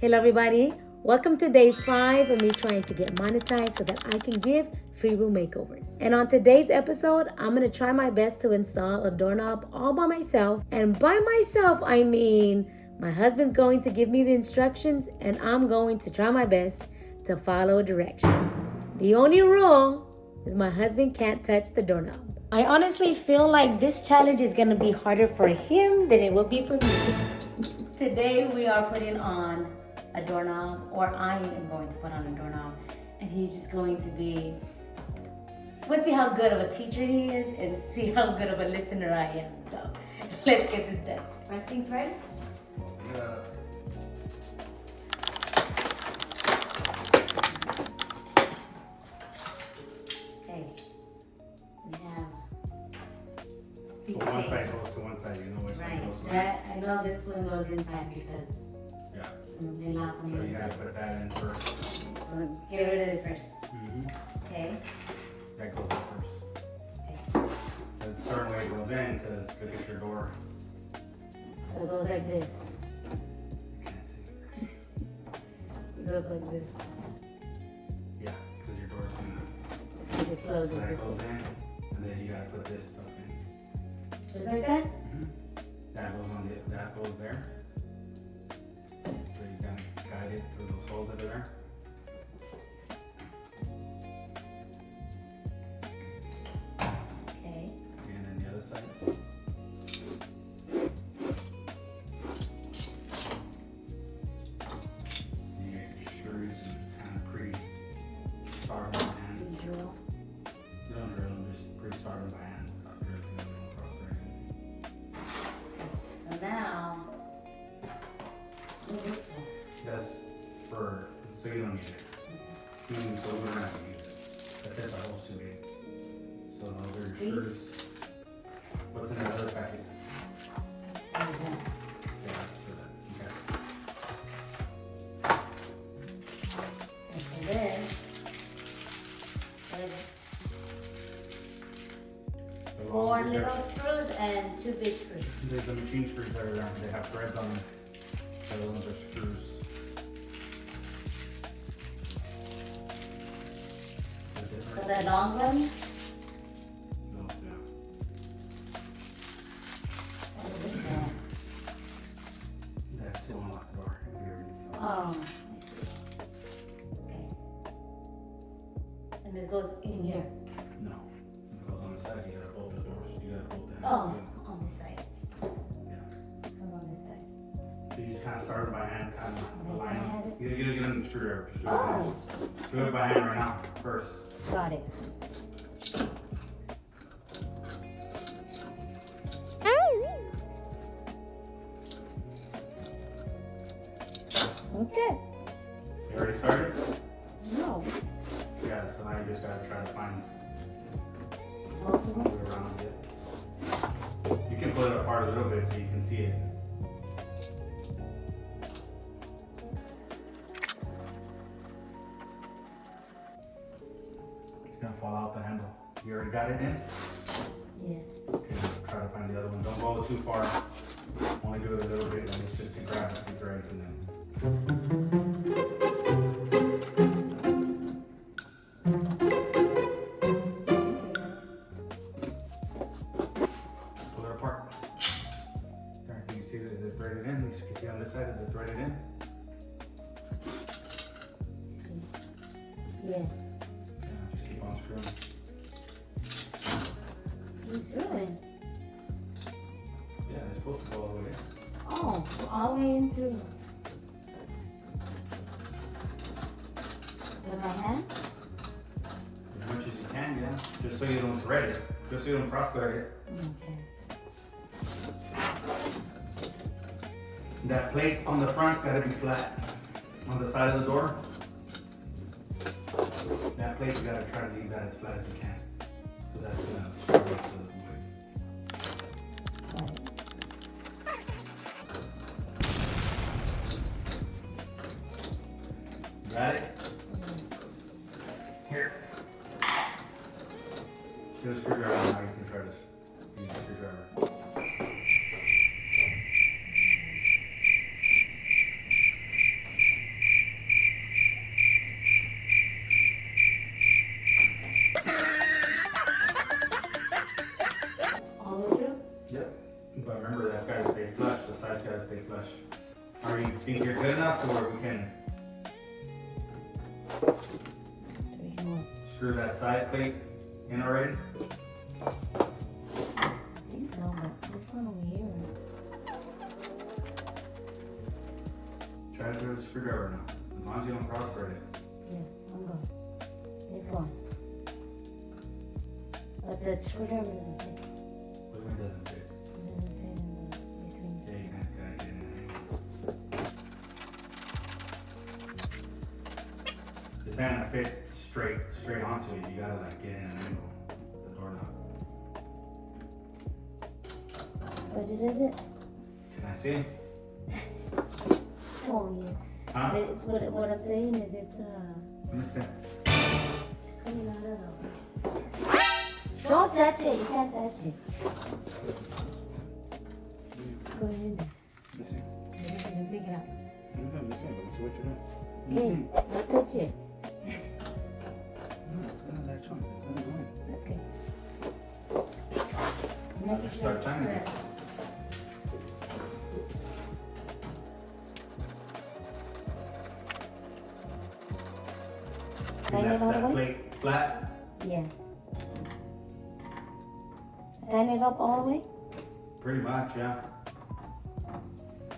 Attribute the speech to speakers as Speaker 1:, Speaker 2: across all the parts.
Speaker 1: Hello everybody, welcome to day 5 of me trying to get monetized so that I can give free room makeovers. And on today's episode, I'm going to try my best to install a doorknob all by myself. And by myself, I mean my husband's going to give me the instructions and I'm going to try my best to follow directions. The only rule is my husband can't touch the doorknob. I honestly feel like this challenge is going to be harder for him than it will be for me. Today we are putting on a doorknob, or I am going to put on a doorknob, and he's just going to be, we'll see how good of a teacher he is and see how good of a listener I am. So let's get this done. First things first. Okay, we have these
Speaker 2: So one
Speaker 1: things.
Speaker 2: side goes to one side, you know which side goes to
Speaker 1: That, I know this one goes inside because
Speaker 2: yeah.
Speaker 1: they lock on
Speaker 2: So
Speaker 1: the
Speaker 2: you gotta
Speaker 1: inside.
Speaker 2: put that in first.
Speaker 1: So get rid of this first. Okay.
Speaker 2: That goes in first. There's a certain way it goes in because look at your door.
Speaker 1: So it goes like this.
Speaker 2: You can't see.
Speaker 1: It goes like this.
Speaker 2: Yeah, because your door's in.
Speaker 1: So it closes
Speaker 2: So that
Speaker 1: this
Speaker 2: goes
Speaker 1: way.
Speaker 2: in, and then you gotta put this stuff in.
Speaker 1: Just like that?
Speaker 2: That goes on that goes there. So you gotta guide it through those holes that are there.
Speaker 1: Okay.
Speaker 2: And then the other side. And you make your screws and kind of pre-start by hand.
Speaker 1: Drill.
Speaker 2: You don't drill them, just pre-start them by hand without drilling them across there.
Speaker 1: So now, what's this for?
Speaker 2: That's for, so you don't need it. So we're gonna have to use it. That's it, the hole's too big. So those are your
Speaker 1: These?
Speaker 2: screws. What's in that other packet?
Speaker 1: So then,
Speaker 2: Yeah, that's for that.
Speaker 1: and for this, there's
Speaker 2: Okay.
Speaker 1: 4 little screws and 2 big screws.
Speaker 2: There's the machine screws that are around. They have threads on them. The other ones are screws. So
Speaker 1: So
Speaker 2: different.
Speaker 1: the long one,
Speaker 2: No, yeah.
Speaker 1: what is this one?
Speaker 2: That's to unlock the door. If you ever need to.
Speaker 1: Oh, I see. Okay. And this goes in here.
Speaker 2: No. It goes on the side. You gotta bolt the doors. You gotta bolt the
Speaker 1: Oh,
Speaker 2: handles
Speaker 1: on this side.
Speaker 2: Yeah.
Speaker 1: Goes on this side.
Speaker 2: So you just kind of start it by hand, kind of
Speaker 1: Okay,
Speaker 2: align
Speaker 1: can I have
Speaker 2: them.
Speaker 1: it?
Speaker 2: You gotta get in the screwdriver. Just do it by
Speaker 1: Oh,
Speaker 2: hand. Do it by hand right now, first.
Speaker 1: got it. Okay.
Speaker 2: You already started?
Speaker 1: No.
Speaker 2: Yeah, so now you just gotta try to find
Speaker 1: Both of
Speaker 2: a
Speaker 1: them?
Speaker 2: way around it. You can pull it apart a little bit so you can see it. It's gonna fall out the handle. You already got it in?
Speaker 1: Yeah.
Speaker 2: Okay, now try to find the other one. Don't go too far. Only do it a little bit, and it's just to grab a few threads and then. Pull it apart. There, can you see that? Is it threaded in? You can see on this side, is it threaded in?
Speaker 1: Yes.
Speaker 2: Yeah, just keep on screwing.
Speaker 1: He's doing.
Speaker 2: Yeah, they're supposed to go all the way in.
Speaker 1: Oh, all the way in through. With my hand?
Speaker 2: As much as you can, yeah. Just so you don't thread it. Just so you don't cross thread it.
Speaker 1: Okay.
Speaker 2: That plate on the front's gotta be flat. On the side of the door. That plate, you gotta try to leave that as flat as you can. Because that's gonna screw up the wood.
Speaker 1: Got it.
Speaker 2: Got it? Here. Get a screwdriver now, you can try to use a screwdriver. stay flush. Or you think you're good enough, or we can screw that side plate in already?
Speaker 1: I think so, but this one over here.
Speaker 2: Try to do it with a screwdriver now. As long as you don't cross thread it.
Speaker 1: Yeah, I'm going. It's going. But the screwdriver doesn't fit.
Speaker 2: What do you mean it doesn't fit?
Speaker 1: It doesn't fit in the between.
Speaker 2: Yeah, you gotta get in there. It's not gonna fit straight onto it. You gotta like get in an angle. The doorknob.
Speaker 1: But it isn't.
Speaker 2: Can I see?
Speaker 1: Oh yeah.
Speaker 2: Huh?
Speaker 1: But what I'm saying is it's
Speaker 2: Let me see.
Speaker 1: coming out of the. Don't touch it. You can't touch it. Go in there.
Speaker 3: Let me see.
Speaker 1: Let me take it out.
Speaker 3: Let me see what you're doing. Let me
Speaker 1: Okay,
Speaker 3: see.
Speaker 1: don't touch it.
Speaker 3: No, it's gonna latch on. It's gonna go in.
Speaker 1: Okay.
Speaker 2: I'll just start timing it. You
Speaker 1: Tighten it
Speaker 2: left
Speaker 1: all the
Speaker 2: that
Speaker 1: way?
Speaker 2: plate flat?
Speaker 1: Yeah. Tighten it up all the way?
Speaker 2: Pretty much, yeah.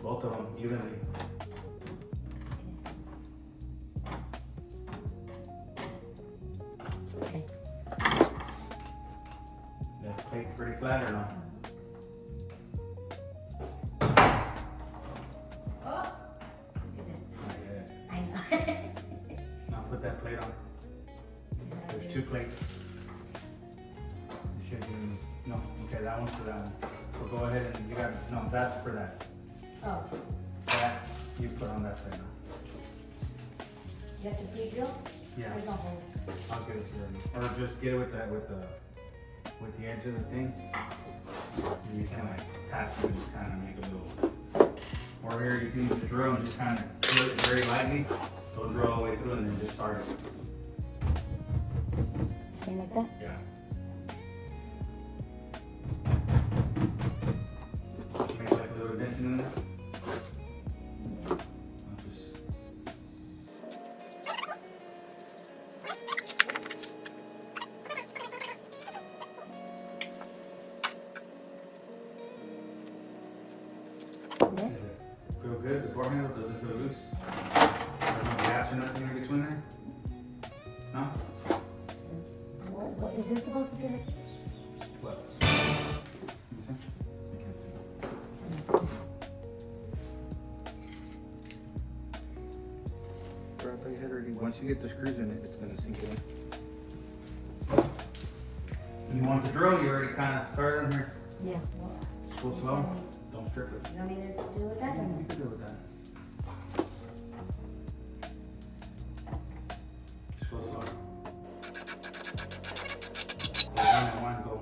Speaker 2: Both of them evenly.
Speaker 1: Okay.
Speaker 2: That plate pretty flat or not?
Speaker 1: Oh! Look at
Speaker 2: Not yet.
Speaker 1: that. I know.
Speaker 2: Now put that plate on. There's two plates. You should do, no, okay, that one's for that one. So go ahead and you got, no, that's for that.
Speaker 1: Oh,
Speaker 2: That, you put on that plate now.
Speaker 1: just a pre-drill?
Speaker 2: Yeah,
Speaker 1: There's no holes.
Speaker 2: I'll get it to you. Or just get it with that, with the edge of the thing. And you can like tap it and kind of make a little, or here you can use the drill and just kind of drill it very lightly. Go drill all the way through and then just start it.
Speaker 1: Same like that?
Speaker 2: Yeah. Make like a little indentation in there. I'll just.
Speaker 1: Yeah.
Speaker 2: Does it feel good? The door handle, does it feel loose? There's no gaps or nothing in between there? No?
Speaker 1: So, what is this supposed to feel like?
Speaker 2: What? Let me see. I can't see.
Speaker 3: Right by your head already. Once you get the screws in it, it's gonna sink in.
Speaker 2: You want the drill? You already kind of started on here.
Speaker 1: Yeah. Well,
Speaker 2: Just go slow. Don't strip it.
Speaker 1: you want me to just do it with that or no?
Speaker 2: You can do it with that. Just go slow. Go one and one, go.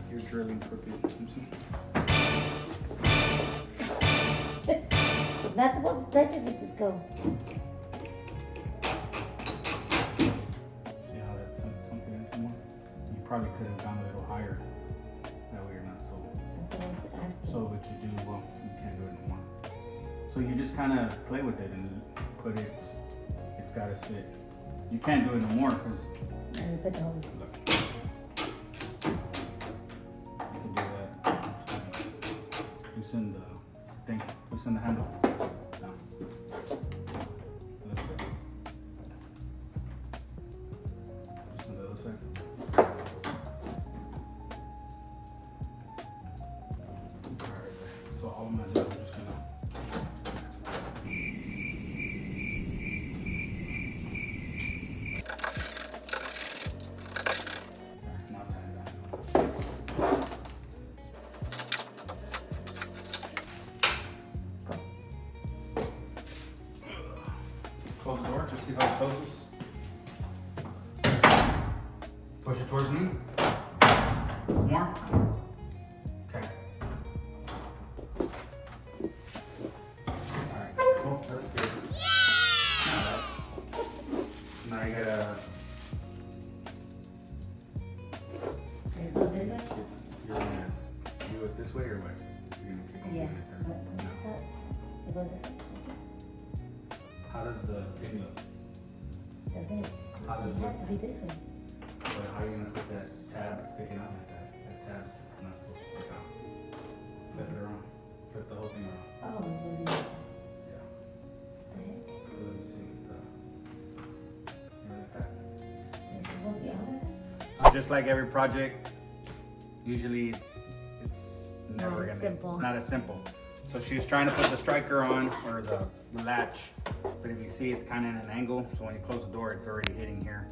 Speaker 3: You're drilling crooked. Let me see.
Speaker 1: Not supposed to touch it, but just go.
Speaker 2: See how that sunk it in some more? You probably could have gone a little higher. That way you're not so.
Speaker 1: That's what I was asking.
Speaker 2: So what you do, well, you can't do it no more. So you just kind of play with it and put it, it's got to sit. You can't do it no more because,
Speaker 1: And we put the holes.
Speaker 2: look. You can do that. Loosen the thing, loosen the handle. Down. A little bit. Loosen the other side. Alright, so all I'm gonna do, I'm just gonna. Now tighten it down. Close the door, just see how it closes. Push it towards me. More. Okay. Alright, cool, that's good. Now you gotta.
Speaker 1: Let's go this way.
Speaker 2: You're gonna do it this way or what? You're gonna keep on
Speaker 1: Yeah.
Speaker 2: moving it there. No.
Speaker 1: It goes this way.
Speaker 2: How does the thing look?
Speaker 1: Doesn't it?
Speaker 2: How does
Speaker 1: It has to be this way.
Speaker 2: But how are you gonna put that tab sticking out like that? That tab's not supposed to stick out. Flip it around. Flip the whole thing around.
Speaker 1: Oh, it wasn't.
Speaker 2: Yeah.
Speaker 1: The heck?
Speaker 2: Let me see. Like that.
Speaker 1: It's supposed to be out like that?
Speaker 2: Just like every project, usually it's never
Speaker 1: Not as simple.
Speaker 2: Not as simple. So she's trying to put the striker on, or the latch, but if you see, it's kind of in an angle, so when you close the door, it's already hitting here.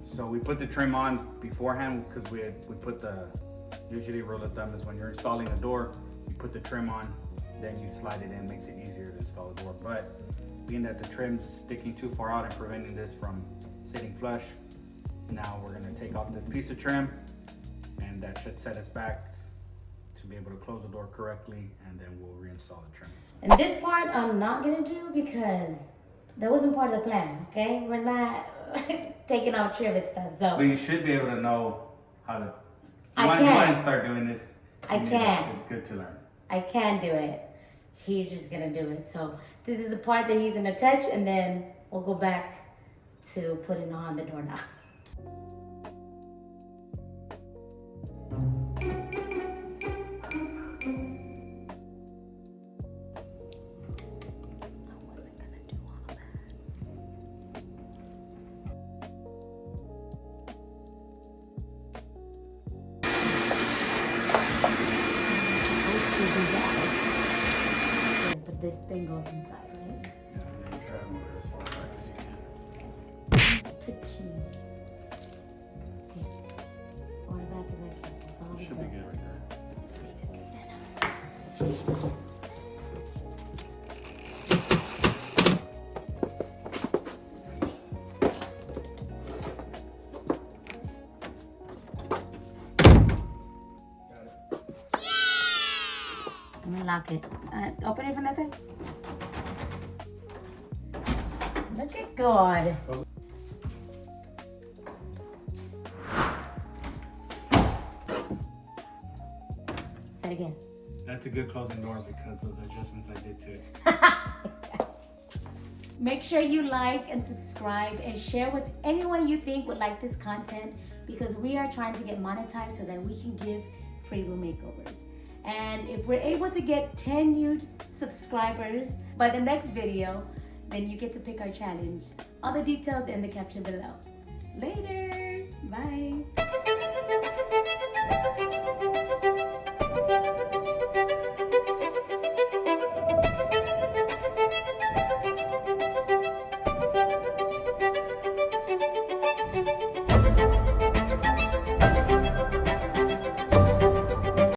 Speaker 2: So we put the trim on beforehand because we put the, usually rule of thumb is when you're installing a door, you put the trim on, then you slide it in, makes it easier to install the door. But being that the trim's sticking too far out and preventing this from sitting flush, now we're gonna take off the piece of trim, and that should set us back to be able to close the door correctly, and then we'll reinstall the trim.
Speaker 1: And this part I'm not gonna do because that wasn't part of the plan, okay? We're not taking out trim and stuff, so.
Speaker 2: But you should be able to know how to.
Speaker 1: I
Speaker 2: You want
Speaker 1: can.
Speaker 2: to start doing this.
Speaker 1: I can.
Speaker 2: It's good to learn.
Speaker 1: I can do it. He's just gonna do it. So this is the part that he's gonna touch, and then we'll go back to putting on the doorknob. I wasn't gonna do all of that. Yes, but this thing goes inside, right?
Speaker 2: Yeah, and then you try to move it as far back as you can.
Speaker 1: Touching. Okay. Far back as I can. That's all
Speaker 2: Should be good right there.
Speaker 1: I'm gonna lock it. Open it from that side. Look at God. Say it again.
Speaker 2: That's a good closing door because of the adjustments I did to it.
Speaker 1: Make sure you like and subscribe and share with anyone you think would like this content, because we are trying to get monetized so that we can give free room makeovers. And if we're able to get 10 new subscribers by the next video, then you get to pick our challenge. All the details in the caption below. Laters. Bye.